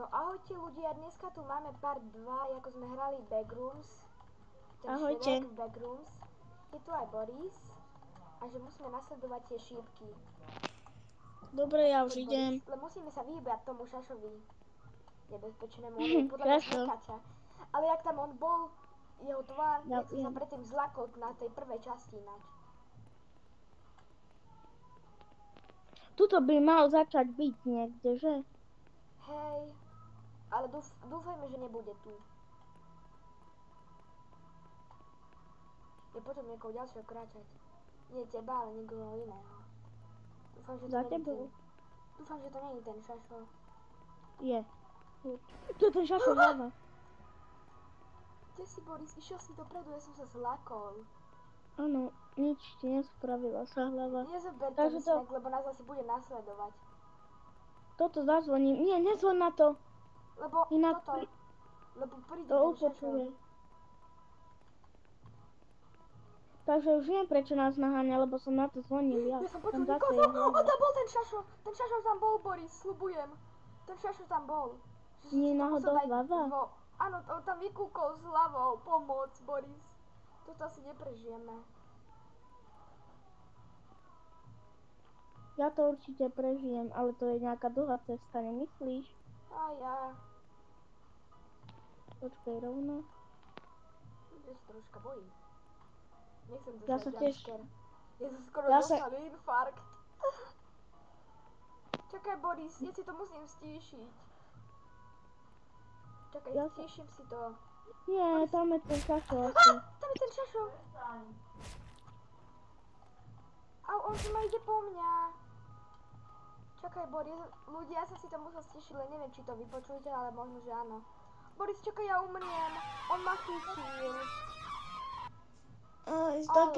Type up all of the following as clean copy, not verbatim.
No ahojte ľudia, dneska tu máme part 2, ako sme hrali Backrooms. Ten Ahojte. švedák v Backrooms. Je tu aj Boris. A že musíme nasledovať tie šípky. Dobre, ja už Poď, idem. Boris, ale musíme sa vyhýbať tomu Šašovi. Nebezpečnému, on je podľa mňa Šašo. smekača. Ale jak tam on bol, jeho tvár, Ja jak som sa predtým zlakol na tej prvej časti ináč. Tuto by mal začať byť niekde, že? Hej, ale dúfajme, že nebude tu. Je potom niekoho ďalšieho kráčať. Nie teba, ale niekoho iného. Dúfam, že to Za nie je ten. tebou. Dúfam, že to nie je ten Šašo. Je. Tu je ten Šašo hlava. Kde si, Boris? Išiel si dopredu, ja som sa zlakol. Áno, nič ti nespravila sa hlava. Nezober Takže ten smek, lebo nás asi bude nasledovať. Toto zazvoním. Nie, nezvoň na to. Lebo Inak toto. Lebo príde to ten Šašo. upočuje. Takže už viem, prečo nás naháňa, lebo som na to zvonil ja. Ja som počul Tam zase niekoho. je hlava. Tam bol ten Šašo. Ten Šašo tam bol, Boris, sľubujem. Ten Šašo tam bol. Že som Nie si to náhodou musel dať hlava? Áno, on tam vykúkol s hlavou. Pomoc, Boris. Toto asi neprežijeme. Ja to určite prežijem, ale to je nejaká dlhá cesta, nemyslíš? A ja. Počkaj rovno. Ja sa troška bojím. Nechcem to Ja sa tiež... jumpscare. Ja som skoro Ja dostal infarkt. Čakaj, Boris, ja si to musím stíšiť. Čakaj, stíšim si to. Nie, Boris. tam je ten Šašo asi. Tam je ten Šašo. Au, on si ma ide po mňa. Čakaj, Boris, ľudia, ja som si to musel stíšiť, len neviem, či to vypočujete, ale možno, že áno. Boris, čakaj, ja umriem. On ma chytil. Tak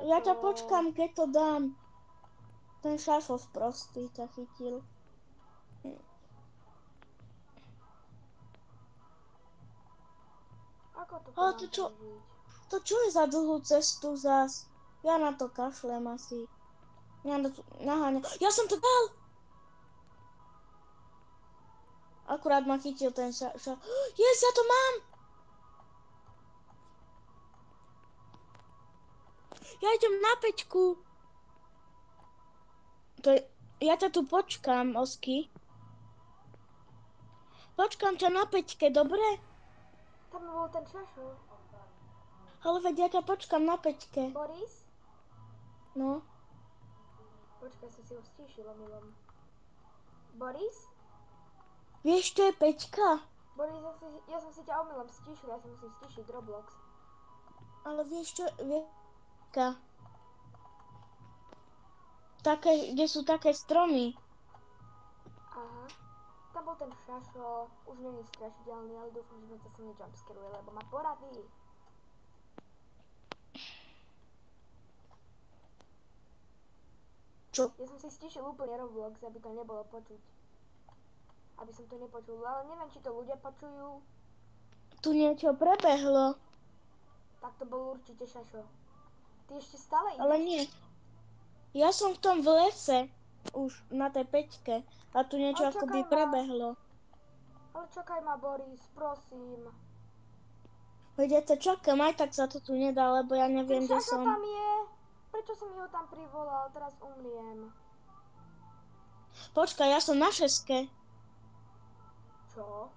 ja ťa počkám, keď to dám. Ten Šašo sprostý ťa chytil. Ako to Ale mám to čo? prežiť? To čo je za dlhú cestu zás? Ja na to kašlem asi. Ja na to naháňam. Ja som to dal! Akurát ma chytil ten Šašo. Yes, ja to mám! Ja idem na peťku. Ja ťa tu počkám, Osky. Počkám ťa na peťke, dobre? Tam bol ten Šašo. Ale veď ja ťa počkám na peťke. Boris? No. Počkaj, som si ho stíšil omylom. Boris? Vieš, čo je peťka? Boris, ja som si ťa omylom stíšil, ja si musím stíšiť Roblox. Ale vieš čo, peťka. Také, kde sú také stromy. Aha. Tam bol ten Šašo, už nie je strašidelný, ale dúfam, že ma zase nejumpscaruje, lebo ma poradí. Čo? Ja som si stíšil úplne Roblox, aby to nebolo počuť. Aby som to nepočul, ale neviem, či to ľudia počujú. Tu niečo prebehlo. Tak to bol určite Šašo. Ty ešte stále ideš? Ale nie. Ja som v tom v lese. Už na tej peťke. A tu niečo akoby prebehlo. Ale čakaj ma, Boris, prosím. Veď ja ťa čakám, aj tak sa to tu nedá, lebo ja neviem, kde som. Ten Šašo tam je. Prečo si mi ho tam privolal? Teraz umriem. Počkaj, ja som na šeske. Čo?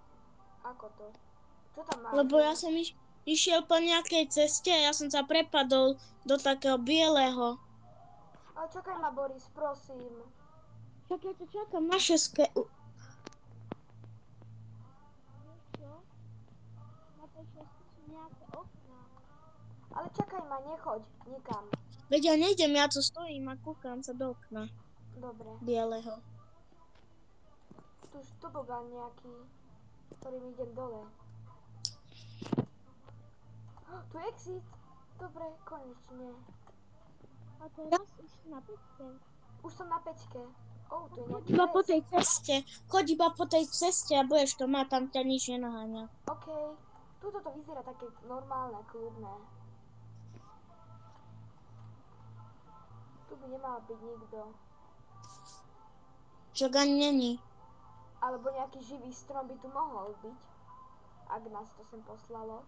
Ako to? Čo tam máš? Lebo ja som išiel po nejakej ceste a ja som sa prepadol do takého bieleho. Ale čakaj ma, Boris, prosím. Však ja ťa čakám na šeske. Vieš čo? Na tej šeske sú nejaké okná. Ale čakaj ma, nechoď nikam. Veď ja nejdem, ja tu stojím a kúkam sa do okna. Dobre. Bieleho. Tu už tobogán nejaký, ktorým idem dole. Tu je exit. Dobre, konečne. A teraz už na peťke. Už som na peťke. Tu je nejaký Iba po les. tej ceste. Choď iba po tej ceste a budeš to mať, tam ťa nič nenaháňa. OK. Tuto to vyzerá také normálne, kľudné. Tu by nemal byť nikto. Čo ani není. Alebo nejaký živý strom by tu mohol byť. Ak nás to sem poslalo.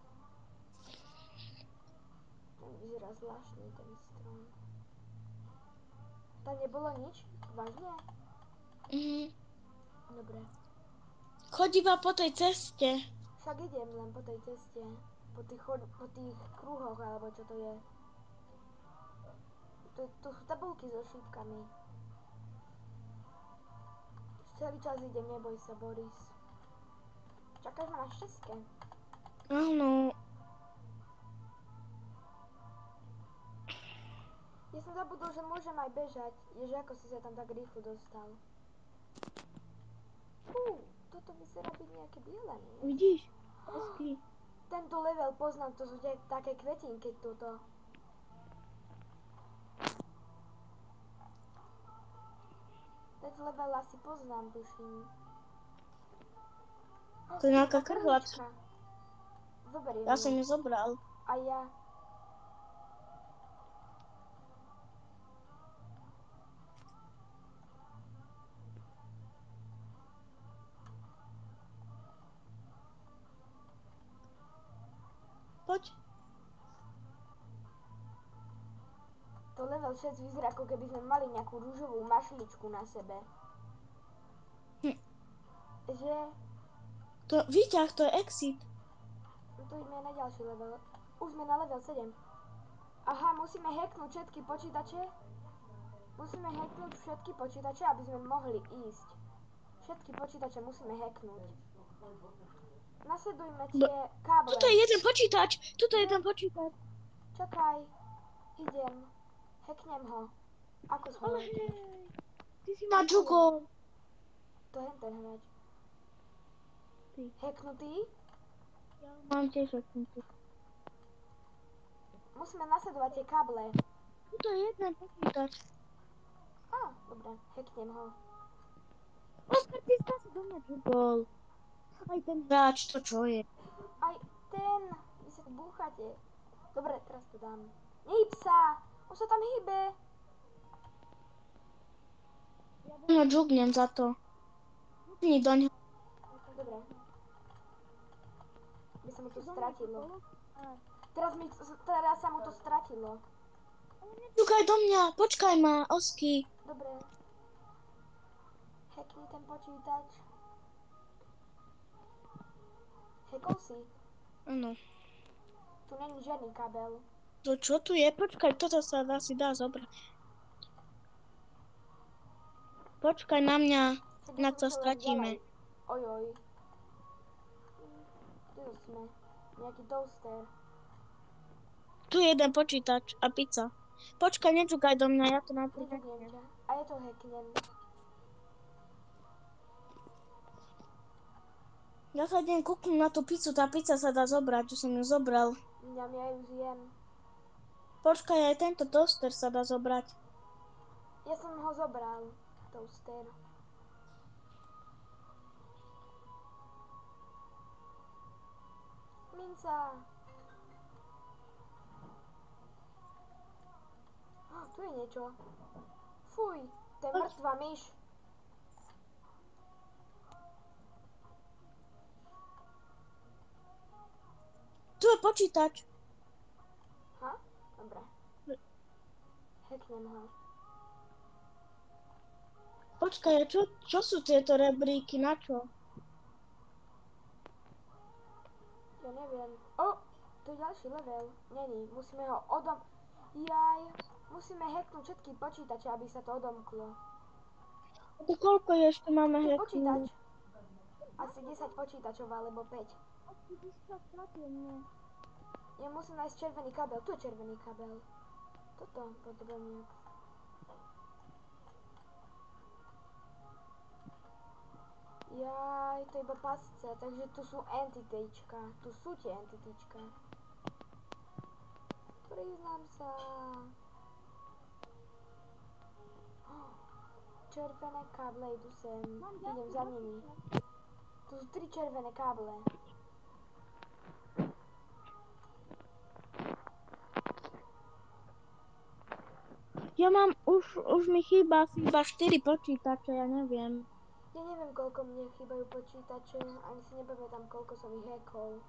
Ten vyzerá zvláštne, ten strom. Tam nebolo nič? Vážne? Dobre. Chodí iba po tej ceste. Však idem len po tej ceste. Po tých kruhoch, alebo čo to je. To sú tabulky so šípkami. Celý čas idem, neboj sa, Boris. Čakáš ma na šťastie? Áno. Ja som zabudol, že môžem aj bežať. Ježe, ako si sa tam tak rýchlo dostal. Toto vyzerá byť nejaké biele. Vidíš? Hezky. Tento level poznám, to sú také kvetinky tuto. Tento level asi poznám, tuším. To je nejaká krhlačka. Zoberiem Ja som ju zobral. A ja. Poď. To level 6 vyzerá, ako keby sme mali nejakú rúžovú mašličku na sebe. Že? To výťah, to je exit. Tu ideme na ďalší level. Už sme na level 7. Aha, musíme hacknúť všetky počítače. Musíme hacknúť všetky počítače, aby sme mohli ísť. Všetky počítače musíme hacknúť. Nasledujme tie káble. Tuto je jeden počítač. Tuto je jeden počítač. Čakaj. Idem. Hacknem ho. Ako sme Ale hacknúť? ty si ma džugol. To je ten hráč. Ty. Hacknutý? Ja mám tiež hacknutý. Musíme nasledovať tie káble. Tuto je jeden počítač. Dobre. Hacknem ho. Oskar, ty si do mňa džugol. Aj ten hráč, to čo je? Aj ten. Vy sa tu búchate. Dobre, teraz to dám. Nehyb sa. On sa tam hýbe. Ja do mňa džugnem za to. Džugni do ňa. Dobre. By sa mu to stratilo. Teraz sa mu to stratilo. Džugaj do mňa, počkaj ma, Osky. Dobre. Hackni ten počítač. Hackol si. Áno. Tu není žiadny kabel. To čo tu je? Počkaj, toto sa asi dá zobrať. Počkaj na mňa, inak sa stratíme. Ojoj. Kde to sme? Nejaký toaster. Tu je jeden počítač a pizza. Počkaj, nedžugaj do mňa, ja to najprv Nevidím ťa. A ja to hacknem. Ja sa idem kúknúť na tú pizzu, tá pizza sa dá zobrať, že som ju zobral. Mňam, ja ju zjem. Počkaj, aj tento toaster sa dá zobrať. Ja som ho zobral. Toaster. Minca. Tu je niečo. Fuj, to je mŕtva myš. Tu je počítač. Dobre. Hacknem ho. Počkaj, čo sú tieto rebríky, na čo? Ja neviem. To je ďalší level. Není, musíme ho musíme hacknúť všetky počítače, aby sa to odomklo. A to koľko je ešte máme To je hacknúť? počítač. Asi 10 počítačov, alebo 5. Ja musím nájsť červený kabel. Tu je červený kabel. Toto potrebujem nejak. Jaj, to je iba pasce, takže tu sú entityčka. Tu sú tie entityčka. Priznám sa. Červené káble idú sem. Idem za nimi. Tu sú 3 červené káble. Ja mám, už mi chýba asi iba 4 počítače, ja neviem. Ja neviem, koľko mne chýbajú počítače, ani si nepamätám, koľko som ich hackol.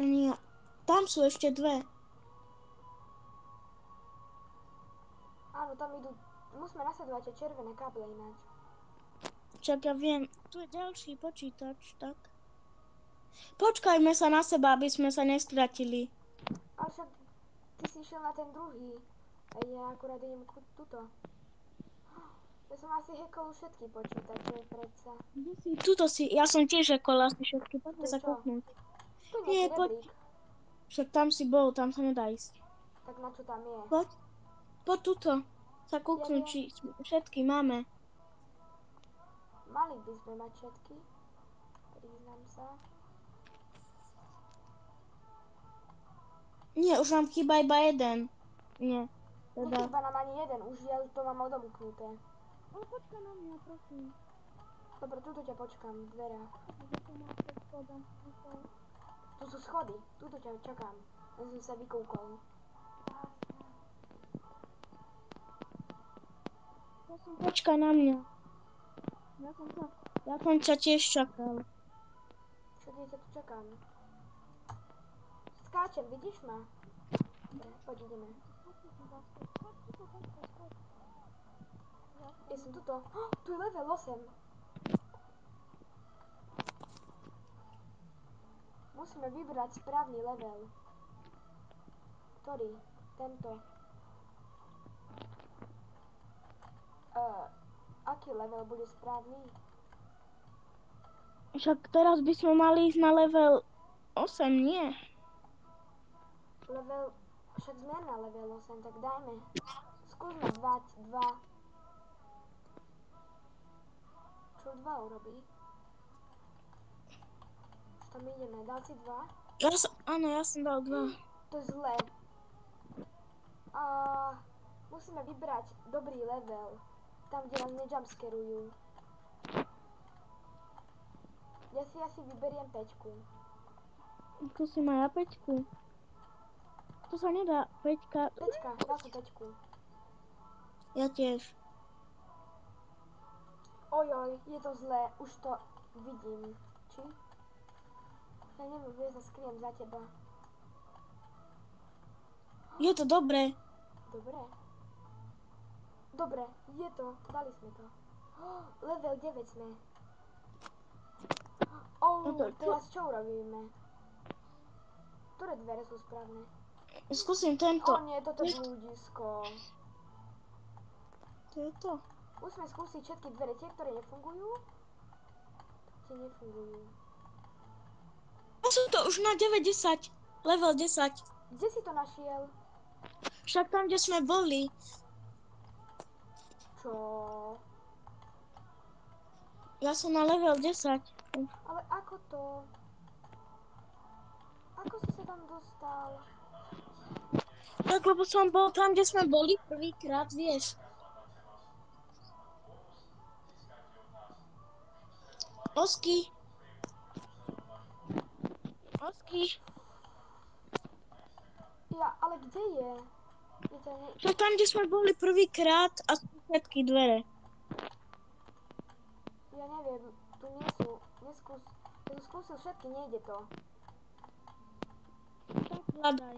Ani ja. Tam sú ešte dve. Áno, tam idú, musíme nasledovať tie červené káble ináč. Čak ja viem, tu je ďalší počítač, tak. Počkajme sa na seba, aby sme sa nestratili. Ale však ty si išiel na ten druhý. A ja akurát idem tuto. Ja som asi hackol všetky počítače, predsa. Tuto si, ja som tiež ekola asi všetky, To poďme je sa čo? koknúť. Tu je Nie, nejaký poď. rebrík. Však tam si bol, tam sa nedá ísť. Tak na čo tam je? Poď tuto sa koknúť, či všetky máme. Mali by sme mať všetky. Priznám sa. Nie, už nám chýba iba jeden. Nie, teda. Nechýba nám ani jeden, už ja to mám odomknuté. Ale počkaj na mňa, prosím. Dobre, tuto ťa počkám v dverách. Tu sú schody, tuto ťa čakám. Ja som sa vykúkol. Prosím, počkaj na mňa. Ja som ťa tiež čakal. Však ja ťa tu čakám. Skáčem, vidíš ma? Dobre, poď ideme. Ja som tuto. Oh, tu je level 8. Musíme vybrať správny level. Ktorý? Tento. Aký level bude správny? Však teraz by sme mali ísť na level 8, nie? Level... Však sme na level 8, tak dajme. Skúsme 2. Čo 2 urobí? Už tam ideme. Dal si 2? Áno, ja som dal 2. To je zlé. Musíme vybrať dobrý level. Tam, kde nás nejumpscarujú. Ja si asi vyberiem 5. Tu si má ja 5. To sa nedá, 5. 5, dal som 5. Ja tiež. Ojoj, je to zlé, už to vidím. Či? Ja neviem, ja sa skriem za teba. Je to dobré. Dobre. Dobre, je to, dali sme to. Level 9 sme. Teraz čo urobíme? Ktoré dvere sú správne? Skúsim tento. Nie, toto je blúdisko. To je to. Musíme skúsiť všetky dvere, tie, ktoré nefungujú. Tie nefungujú. A sú to už na 90. Level 10. Kde si to našiel? Však tam, kde sme boli. Čo? Ja som na level 10. Ale ako to? Ako si sa tam dostal? Tak, lebo som bol tam, kde sme boli prvýkrát, vieš. Osky. Ale kde je? Však tam, kde sme boli prvýkrát a sú všetky dvere. Ja neviem, tu nie sú. Ja som skúsil všetky, nejde to. Tak hľadaj.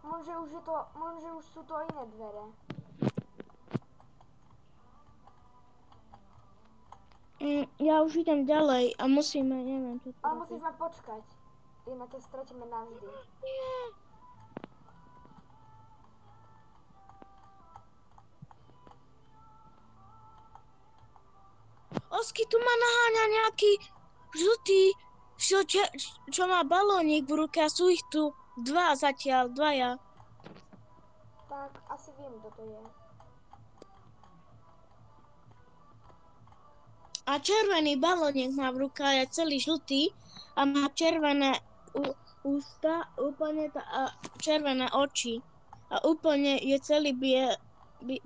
Možno už sú to iné dvere. Ja už idem ďalej a musíme, neviem čo to Ale robiť. musíš ma počkať. Inak to stratíme navždy. Nie. Osky, tu ma naháňa nejaký žltý, čo má balónik v ruke a sú ich tu 2 zatiaľ, 2. Tak, asi viem, kto to je. A červený balónik má v ruke, je celý žltý a má červené ústa, úplne a červené oči. A úplne je celý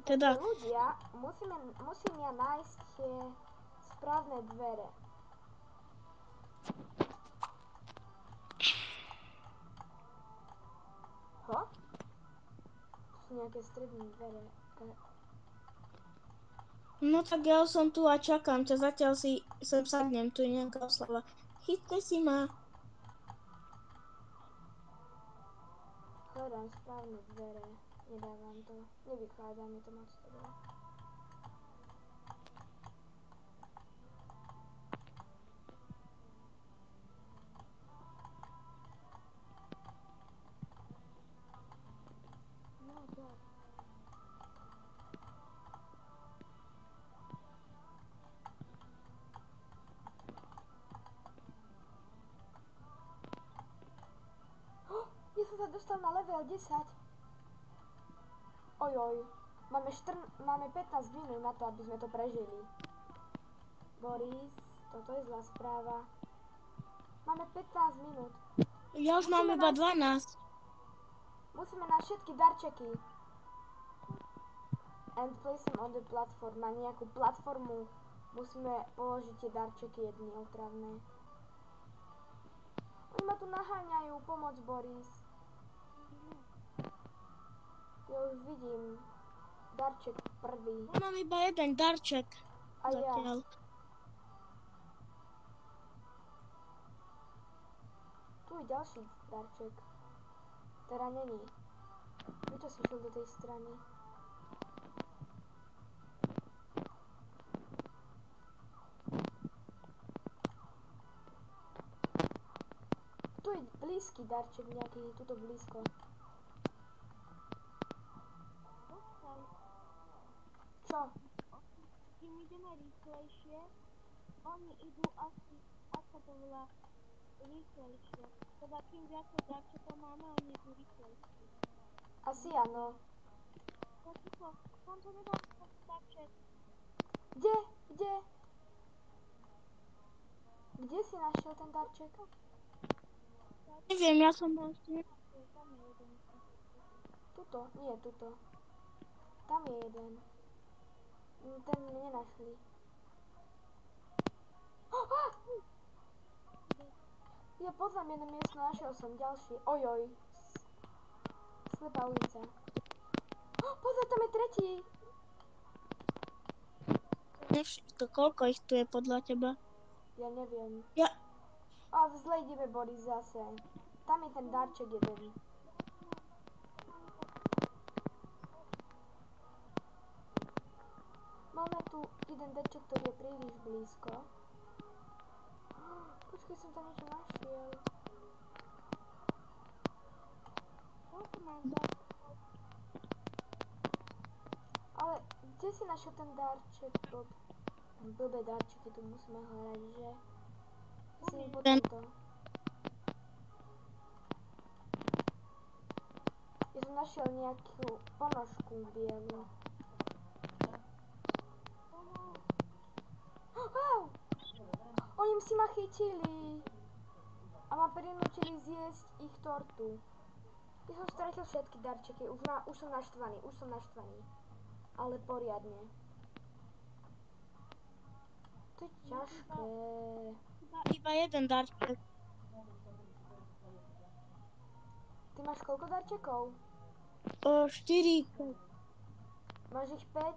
teda... Ľudia, musím ja nájsť správne dvere. To sú nejaké stredné dvere. No tak ja som tu a čakám ťa, zatiaľ si sem sadnem, tu je nejaká oslava. Chyťte si ma. Hľadám správne dvere. Nedávam to. Nevychádza mi to moc dobre. No, tak. Ja som sa dostal na level 10. Ojoj. Máme 15 minút na to, aby sme to prežili. Boris, toto je zlá správa. Máme 15 minút. Ja už mám iba 12. Musíme na všetky darčeky. And place them on the platform. Na nejakú platformu musíme položiť tie darčeky jedny otravné. Oni ma tu naháňajú. Pomoc, Boris. Ja už vidím. Darček prvý. Ja mám iba jeden darček. A ja. Zatiaľ. Tu je ďalší darček. Teda není. Prečo si šiel do tej strany? Tu je blízky darček nejaký, tuto blízko. Čo? Kým ideme rýchlejšie, oni idú asi, ako to volá, rýchlejšie. Teda kým viacej darčekov máme, oni idú rýchlejšie. Asi áno. Ja ticho, tam to nedám darček. Kde? Kde? Kde si našiel ten darček? Neviem, ja som bol ešte nenašiel, tam je jeden. Tuto? Nie, tuto. Tam je jeden. Ten nenašli. Ja poznám jedno miesto, našiel som ďalší. Ojoj. Slepá ulica. Pozor, tam je tretí. Koľko ich tu je podľa teba? Ja neviem. Ja, A zle ideme, Boris, zase. Tam je ten darček jeden. Máme tu jeden darček, ktorý je príliš blízko. Počkaj, som tam niečo našiel. Ale kde si našiel ten darček, Bob? Blbé darčeky tu musíme hľadať, že? Si mi potom to. Ja som našiel nejakú ponožku bielu. Wow! Oni si ma chytili. A ma prinútili zjesť ich tortu. Ja som stratil všetky darčeky. Už som naštvaný. Ale poriadne. To je ťažké. iba jeden darček. Ty máš koľko darčekov? 4. Máš ich 5?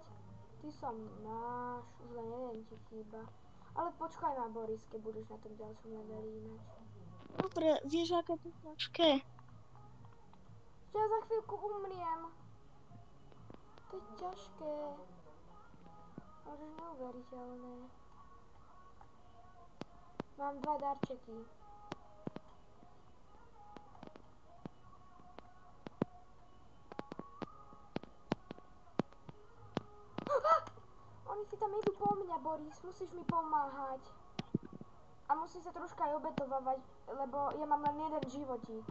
Ty som máš, už len jeden ti chýba. Ale počkaj ma, Boris, keď budeš na tom ďalšom leveli ináč. Dobre, vieš, aké to je ťažké? Ja za chvíľku umriem. To je ťažké. Ale to je neuveriteľné. Mám 2 darčeky. Oni si tam idú po mňa, Boris. Musíš mi pomáhať. A musím sa troška aj obetovávať, lebo ja mám len jeden životík.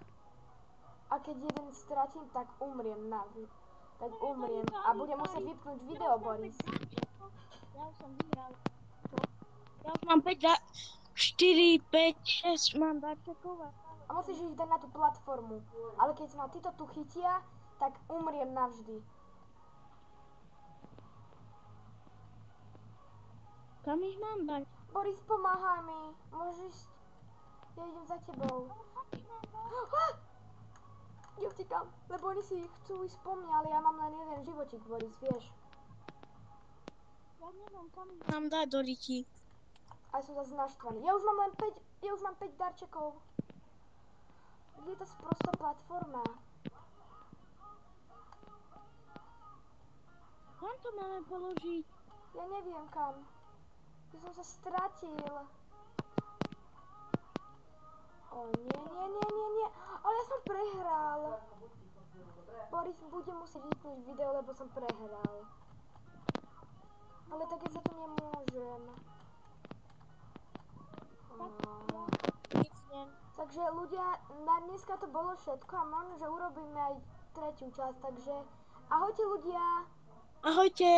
A keď jeden stratím, tak umriem Tak umriem a budem musieť vypnúť video, Boris. Ja už som vyhral. Ja už mám 4, 5, 6 mám darčekov a A musíš ich dať na tú platformu. Ale keď ma títo tu chytia, tak umriem navždy. kam ich mám dať? Boris, pomáhaj mi. Môžeš... Ja idem za tebou. Ja utekám, lebo oni si chcú ísť po mne, ale ja mám len jeden životík, Boris, vieš. Ja neviem, kam ich mám dať do riti. A som zase naštvaný. Ja už mám len 5, ja už mám 5 darčekov. Kde je tá sprostá platforma? Kam to máme položiť? Ja neviem kam. Ja som sa stratil. O nie, nie, nie, nie, nie. Ale ja som prehral. Boris bude musieť vypnúť video, lebo som prehral. Ale tak ja za to nemôžem. Takže ľudia, na dneska to bolo všetko a možno, že urobíme aj tretiu časť, takže ahojte ľudia. Ahojte.